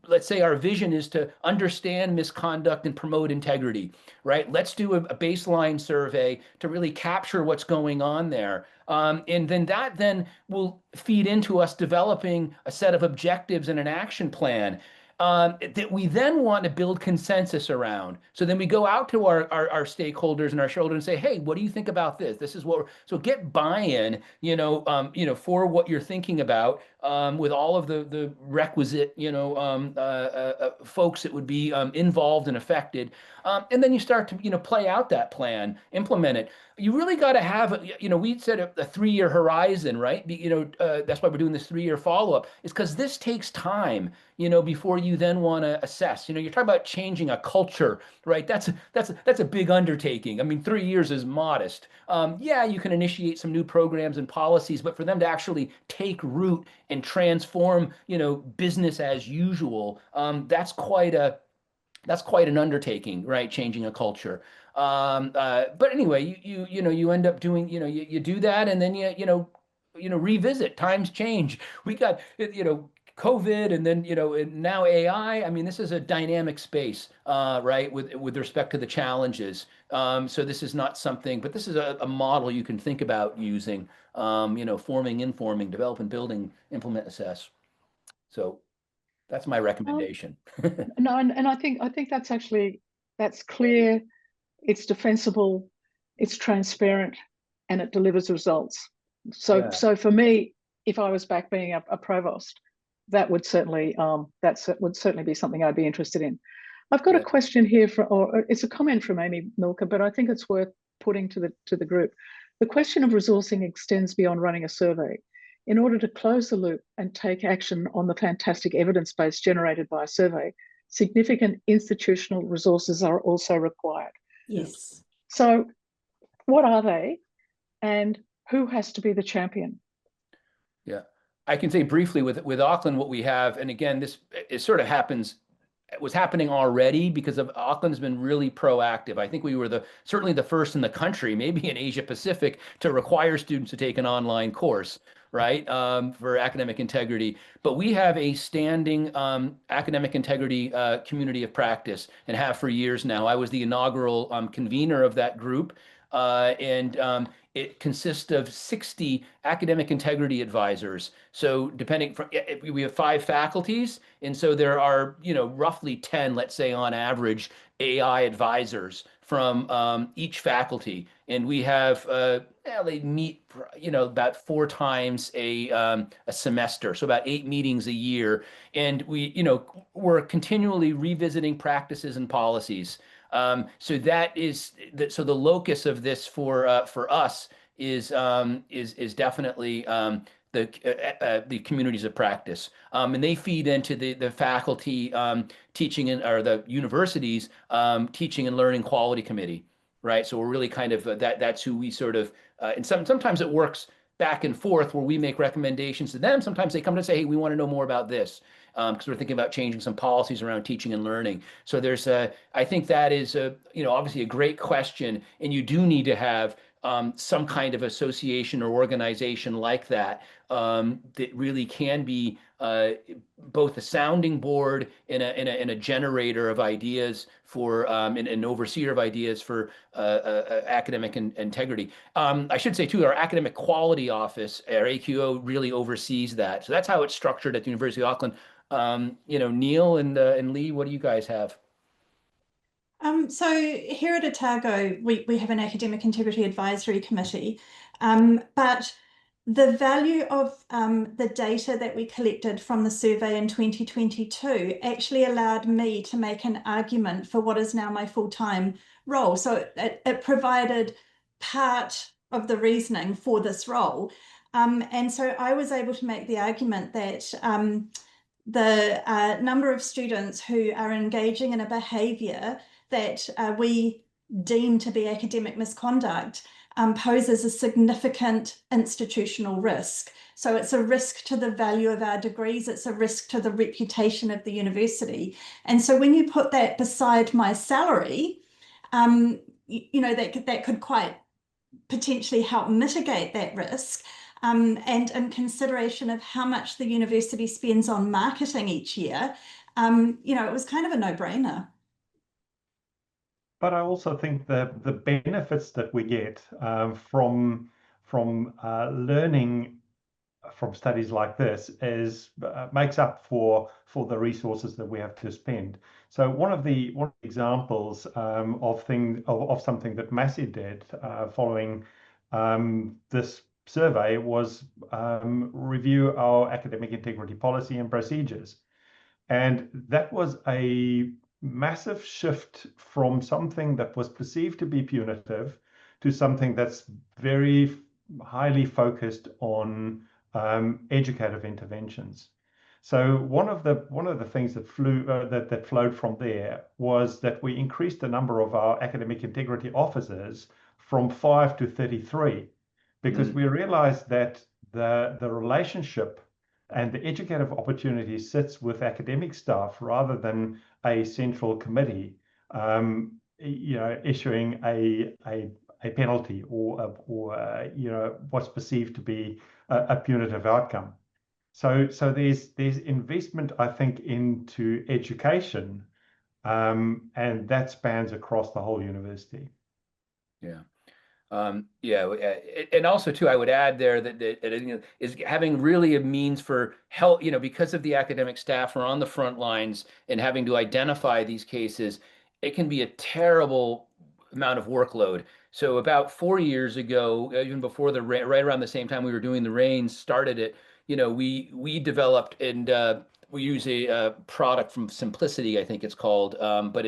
Speaker 2: let's say our vision is to understand misconduct and promote integrity, right? Let's do a baseline survey to really capture what's going on there. And then that will feed into us developing a set of objectives and an action plan that we then want to build consensus around. So then we go out to our stakeholders and our shareholders and say, hey, what do you think about this? This is so get buy-in, for what you're thinking about, with all of the requisite, folks that would be involved and affected. And then you start to, play out that plan, implement it. You really got to have, we said a 3-year horizon, right? That's why we're doing this 3-year follow-up, is because this takes time, before you then want to assess. You're talking about changing a culture, right? That's a big undertaking. I mean, 3 years is modest. Yeah, you can initiate some new programs and policies, but for them to actually take root and transform, business as usual, that's quite an undertaking, right? Changing a culture. But anyway, you end up doing, you do that, and then revisit. Times change. We got, COVID, and then, and now AI. I mean, this is a dynamic space, right? With respect to the challenges. So this is not something, but this is a model you can think about using, forming, informing, developing, building, implement, assess. So that's my recommendation.
Speaker 1: No, and I think that's clear, it's defensible, it's transparent, and it delivers results. So
Speaker 2: Yeah.
Speaker 1: so for me, if I was back being a provost, that would certainly be something I'd be interested in. I've got a question here or it's a comment from Amy Milker, but I think it's worth putting to the group. The question of resourcing extends beyond running a survey. In order to close the loop and take action on the fantastic evidence base generated by a survey, significant institutional resources are also required.
Speaker 3: Yes.
Speaker 1: So what are they, and who has to be the champion?
Speaker 2: Yeah, I can say briefly with Auckland what we have, and again, it sort of happens was happening already because of Auckland's been really proactive. I think we were certainly the first in the country, maybe in Asia Pacific, to require students to take an online course, right, for academic integrity. But we have a standing academic integrity community of practice and have for years now. I was the inaugural convener of that group, and it consists of 60 academic integrity advisors. So we have 5 faculties, and so there are, roughly 10, let's say on average, AI advisors from each faculty. And we have, they meet, about 4 times a semester, so about 8 meetings a year. And we're continually revisiting practices and policies. So the locus of this for us is definitely the communities of practice, and they feed into the faculty teaching or the universities teaching and learning quality committee, right? So we're really kind of that's who we sort of and sometimes it works back and forth where we make recommendations to them. Sometimes they come to say, hey, we want to know more about this, because we're thinking about changing some policies around teaching and learning. So I think that is obviously a great question, and you do need to have some kind of association or organization like that that really can be both a sounding board and a generator of ideas for and an overseer of ideas for academic integrity. I should say too, our academic quality office, our AQO, really oversees that. So that's how it's structured at the University of Auckland. Neil and Lee, what do you guys have?
Speaker 3: So here at Otago, we have an academic integrity advisory committee, but the value of the data that we collected from the survey in 2022 actually allowed me to make an argument for what is now my full-time role. So it provided part of the reasoning for this role. And so I was able to make the argument that the number of students who are engaging in a behaviour that we deem to be academic misconduct poses a significant institutional risk. So it's a risk to the value of our degrees, it's a risk to the reputation of the university. And so when you put that beside my salary, that could quite potentially help mitigate that risk. And in consideration of how much the university spends on marketing each year, it was kind of a no-brainer.
Speaker 4: But I also think that the benefits that we get from learning from studies like this makes up for the resources that we have to spend. So one of the examples of something that Massey did following this survey was review our academic integrity policy and procedures, and that was a massive shift from something that was perceived to be punitive to something that's very highly focused on educative interventions. So one of the things that flowed from there was that we increased the number of our academic integrity officers from 5 to 33, because we realized that the relationship and the educative opportunity sits with academic staff rather than a central committee, issuing a penalty or what's perceived to be a punitive outcome. So there's investment, I think, into education, and that spans across the whole university.
Speaker 2: Yeah. And also too, I would add there that is having really a means for help, because of the academic staff who are on the front lines and having to identify these cases, it can be a terrible amount of workload. So about 4 years ago, even before right around the same time we were doing the RAINZ, started it, we developed and we use a product from Simplicity, I think it's called, but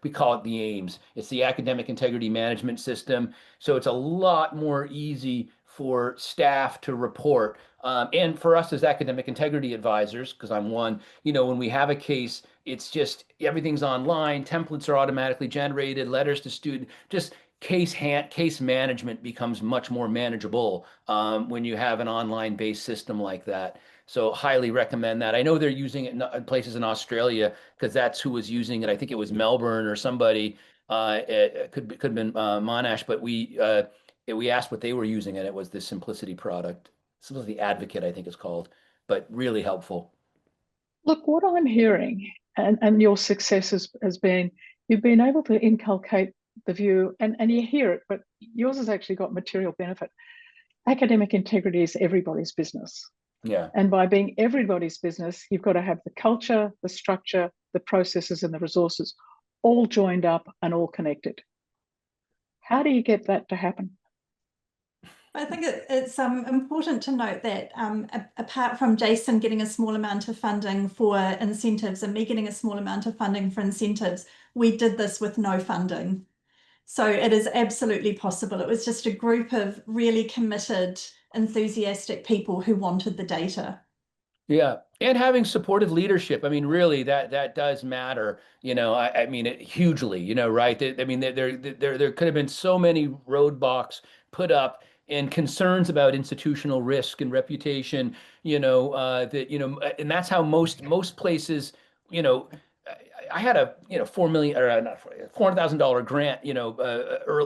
Speaker 2: we call it the AIMS. It's the Academic Integrity Management System. So it's a lot more easy for staff to report. And for us as academic integrity advisors, because I'm one, when we have a case, it's just everything's online, templates are automatically generated, letters to student, just case management becomes much more manageable when you have an online-based system like that. So highly recommend that. I know they're using it in places in Australia because that's who was using it. I think it was Melbourne or somebody. It could have been Monash, but we asked what they were using, and it was the Simplicity product. Simplicity Advocate, I think it's called, but really helpful.
Speaker 1: Look, what I'm hearing, and your success has been, you've been able to inculcate the view, and you hear it, but yours has actually got material benefit. Academic integrity is everybody's business.
Speaker 2: Yeah.
Speaker 1: And by being everybody's business, you've got to have the culture, the structure, the processes, and the resources all joined up and all connected. How do you get that to happen?
Speaker 3: I think it's important to note that apart from Jason getting a small amount of funding for incentives and me getting a small amount of funding for incentives, we did this with no funding. So it is absolutely possible. It was just a group of really committed, enthusiastic people who wanted the data.
Speaker 2: Yeah, and having supportive leadership. I mean, really, that does matter. I mean, hugely. Right? I mean, there could have been so many roadblocks put up and concerns about institutional risk and reputation. And that's how most places. I had a $4 million or not $400,000 grant.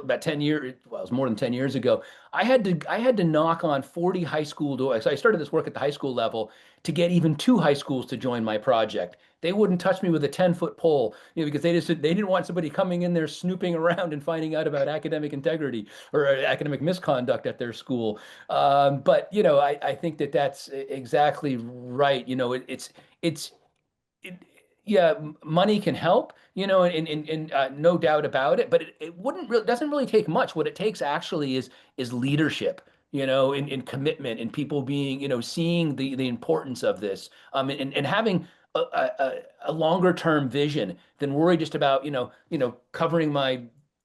Speaker 2: About 10 years. Well, it was more than 10 years ago. I had to knock on 40 high school doors. So I started this work at the high school level to get even 2 high schools to join my project. They wouldn't touch me with a 10-foot pole, because they didn't want somebody coming in there snooping around and finding out about academic integrity or academic misconduct at their school. But I think that's exactly right. Yeah, money can help, and no doubt about it, but it doesn't really take much. What it takes actually is leadership, and commitment, and people being, seeing the importance of this, and having a longer term vision than worry just about, covering my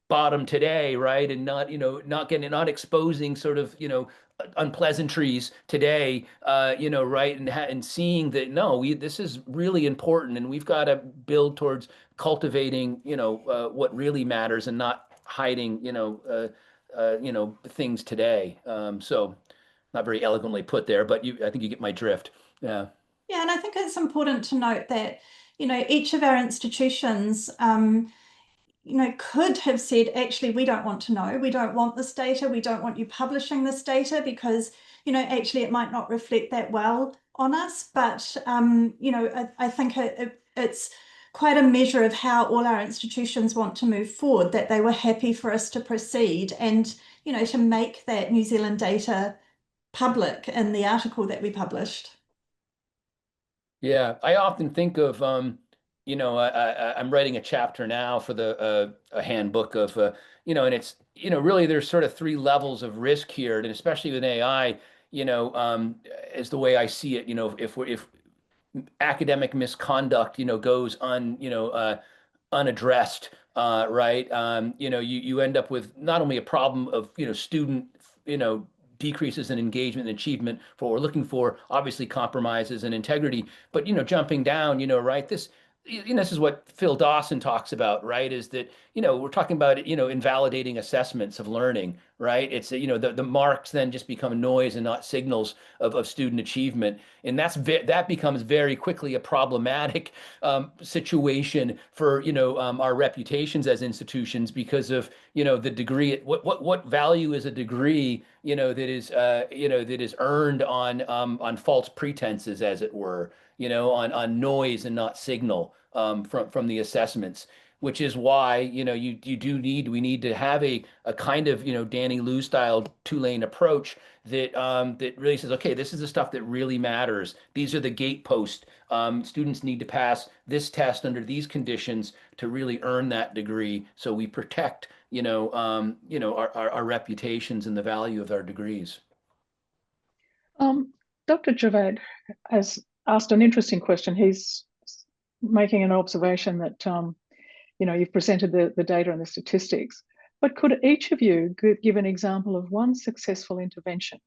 Speaker 2: bottom today, right? And not exposing sort of, unpleasantries today, right? And seeing that, no, this is really important, and we've got to build towards cultivating, what really matters, and not hiding, things today. So not very eloquently put there, but I think you get my drift. Yeah.
Speaker 3: Yeah, and I think it's important to note that, each of our institutions, could have said, actually, we don't want to know. We don't want this data. We don't want you publishing this data because, actually it might not reflect that well on us. But, I think it's quite a measure of how all our institutions want to move forward, that they were happy for us to proceed and, to make that New Zealand data public in the article that we published.
Speaker 2: Yeah, I often think of, I'm writing a chapter now for a handbook of, and it's, really there's sort of 3 levels of risk here, and especially with AI, is the way I see it. If academic misconduct, goes unaddressed, right? You end up with not only a problem of, student, decreases in engagement and achievement for what we're looking for, obviously compromises in integrity, but, jumping down, right? This is what Phil Dawson talks about, right? Is that, we're talking about, invalidating assessments of learning, right? It's, the marks then just become noise and not signals of student achievement. And that becomes very quickly a problematic situation for, our reputations as institutions because of, the degree, what value is a degree, that is earned on false pretenses, as it were, on noise and not signal from the assessments, which is why, we need to have a kind of, Danny Liu style 2-lane approach that really says, okay, this is the stuff that really matters. These are the gateposts. Students need to pass this test under these conditions to really earn that degree. So we protect, our reputations and the value of our degrees.
Speaker 1: Dr. Javad has asked an interesting question. He's making an observation that, you've presented the data and the statistics, but could each of you give an example of one successful intervention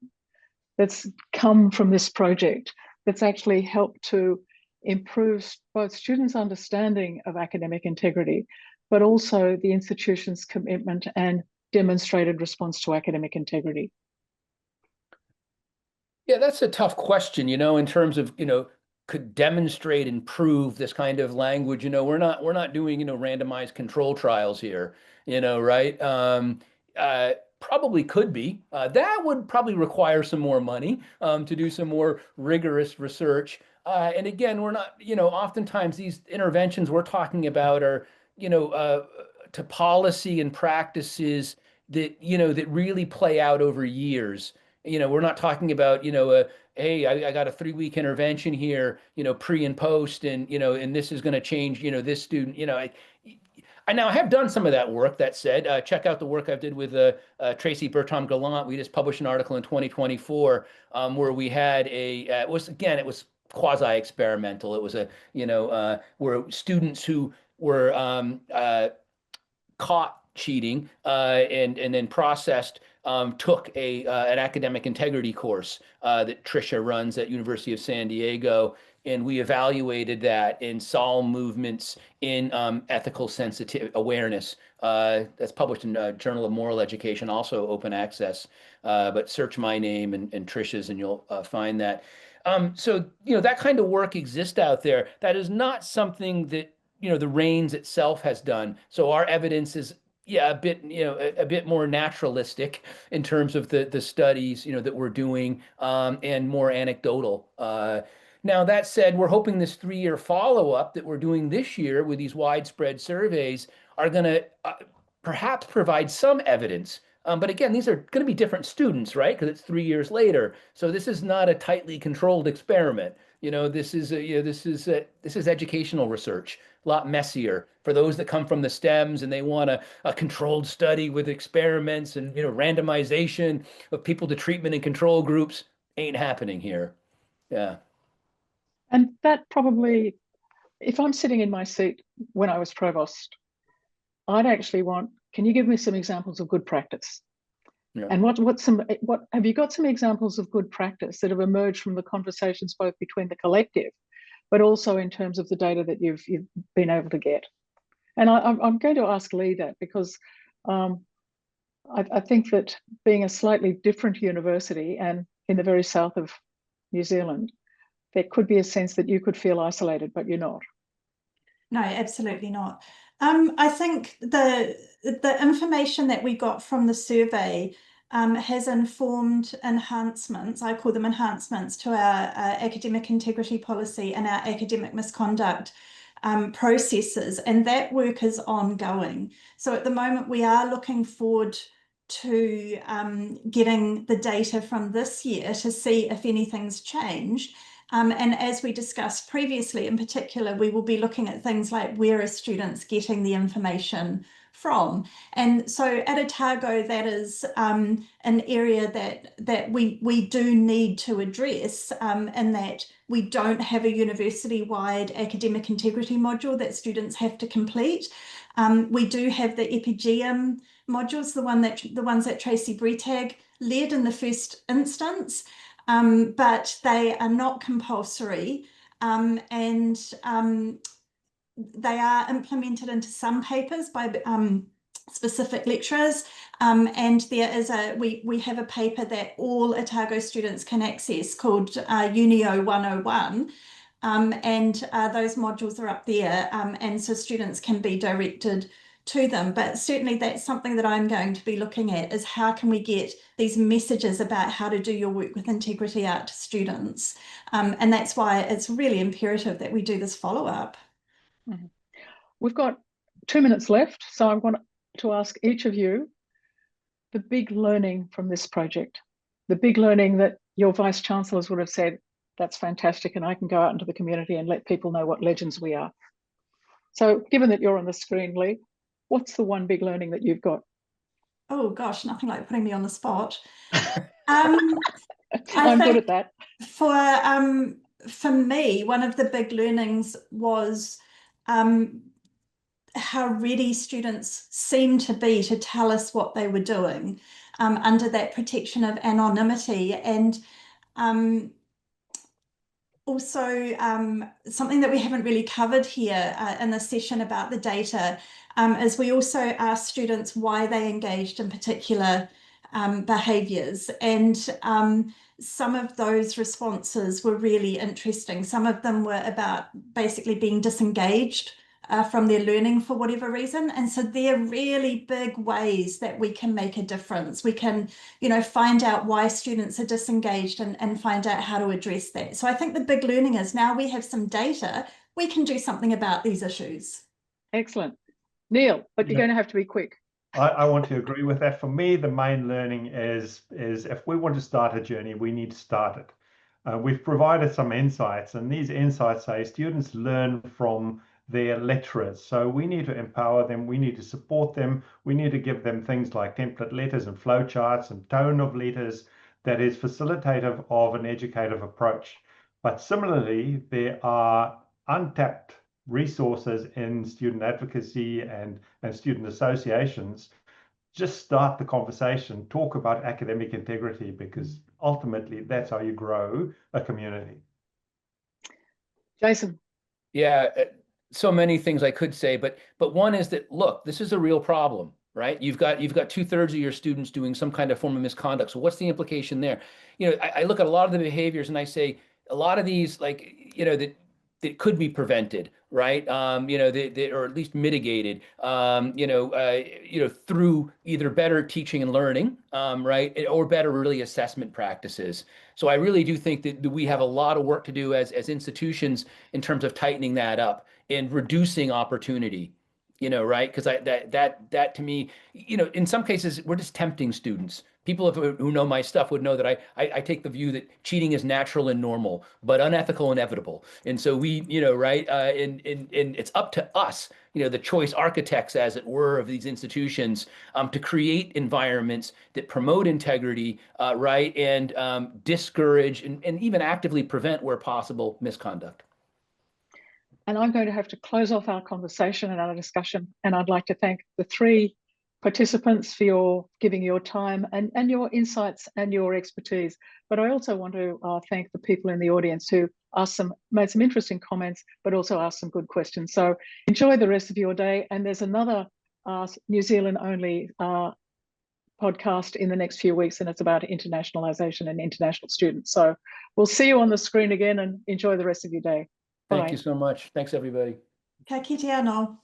Speaker 1: that's come from this project that's actually helped to improve both students' understanding of academic integrity, but also the institution's commitment and demonstrated response to academic integrity?
Speaker 2: Yeah, that's a tough question, in terms of, could demonstrate and prove this kind of language. We're not doing, randomized control trials here, right? Probably could be. That would probably require some more money to do some more rigorous research. And again, we're not, oftentimes these interventions we're talking about are, to policy and practices that really play out over years. We're not talking about, hey, I got a 3-week intervention here, pre and post, and this is going to change, this student, I now have done some of that work. That said, check out the work I did with Tracey Bretag Prize. We just published an article in 2024 where we had it was quasi-experimental. It was where students who were caught cheating and then processed took an academic integrity course that Tricia runs at University of San Diego, and we evaluated that in SOL movements in ethical sensitive awareness. That's published in Journal of Moral Education, also open access. But search my name and Tricia's, and you'll find that. So that kind of work exists out there. That is not something that the RAINZ itself has done. So our evidence is a bit more naturalistic in terms of the studies that we're doing, and more anecdotal. Now that said, we're hoping this 3-year follow-up that we're doing this year with these widespread surveys are going to perhaps provide some evidence. But again, these are going to be different students, right? Because it's 3 years later. So this is not a tightly controlled experiment. This is educational research, a lot messier for those that come from the STEMs and they want a controlled study with experiments and randomization of people to treatment and control groups. Ain't happening here. Yeah.
Speaker 1: And that probably, if I'm sitting in my seat when I was provost, I'd actually want, can you give me some examples of good practice?
Speaker 2: Yeah.
Speaker 1: And what have you got some examples of good practice that have emerged from the conversations both between the collective, but also in terms of the data that you've been able to get? And I'm going to ask Lee that because I think that being a slightly different university and in the very south of New Zealand, there could be a sense that you could feel isolated, but you're not.
Speaker 3: No, absolutely not. I think the information that we got from the survey has informed enhancements, I call them enhancements, to our academic integrity policy and our academic misconduct processes, and that work is ongoing. So at the moment we are looking forward to getting the data from this year to see if anything's changed. And as we discussed previously, in particular, we will be looking at things like where are students getting the information from. And so at Otago, that is an area that we do need to address, and that we don't have a university-wide academic integrity module that students have to complete. We do have the EPGM modules, the ones that Tracey Bretag led in the first instance. But they are not compulsory, and they are implemented into some papers by specific lecturers, and there is we have a paper that all Otago students can access called Unio 101, and those modules are up there, and so students can be directed to them. But certainly that's something that I'm going to be looking at, is how can we get these messages about how to do your work with integrity out to students, and that's why it's really imperative that we do this follow-up.
Speaker 1: Mm-hmm. We've got 2 minutes left, so I want to ask each of you the big learning from this project, the big learning that your vice chancellors would have said, that's fantastic, and I can go out into the community and let people know what legends we are. So given that you're on the screen, Lee, what's the one big learning that you've got?
Speaker 3: Oh gosh, nothing like putting me on the spot.
Speaker 1: I'm good at that.
Speaker 3: For me, one of the big learnings was how ready students seemed to be to tell us what they were doing under that protection of anonymity. And also something that we haven't really covered here in the session about the data is we also asked students why they engaged in particular behaviours, and some of those responses were really interesting. Some of them were about basically being disengaged from their learning for whatever reason. And so they're really big ways that we can make a difference. We can, find out why students are disengaged and find out how to address that. So I think the big learning is now we have some data, we can do something about these issues.
Speaker 1: Excellent. Neil, but you're going to have to be quick.
Speaker 4: I want to agree with that. For me, the main learning is if we want to start a journey, we need to start it. We've provided some insights, and these insights say students learn from their lecturers. So we need to empower them. We need to support them. We need to give them things like template letters and flowcharts and tone of letters that is facilitative of an educative approach. But similarly, there are untapped resources in student advocacy and student associations. Just start the conversation, talk about academic integrity, because ultimately that's how you grow a community.
Speaker 1: Jason.
Speaker 2: Yeah, so many things I could say, but one is that, look, this is a real problem, right? You've got 2/3 of your students doing some kind of form of misconduct. So what's the implication there? I look at a lot of the behaviors and I say a lot of these, that could be prevented, right? Or at least mitigated, through either better teaching and learning, right, or better really assessment practices. So I really do think that we have a lot of work to do as institutions in terms of tightening that up and reducing opportunity. Right? Because that to me, in some cases, we're just tempting students. People who know my stuff would know that I take the view that cheating is natural and normal, but unethical and inevitable. And so we, right, and it's up to us, the choice architects, as it were, of these institutions, to create environments that promote integrity, right, and discourage and even actively prevent, where possible, misconduct.
Speaker 1: And I'm going to have to close off our conversation and our discussion. And I'd like to thank the three participants for giving your time and your insights and your expertise. But I also want to thank the people in the audience who made some interesting comments, but also asked some good questions. So enjoy the rest of your day. And there's another New Zealand only podcast in the next few weeks, and it's about internationalization and international students. So we'll see you on the screen again, and enjoy the rest of your day.
Speaker 2: Thank you so much. Thanks, everybody.
Speaker 3: Ka kite anō.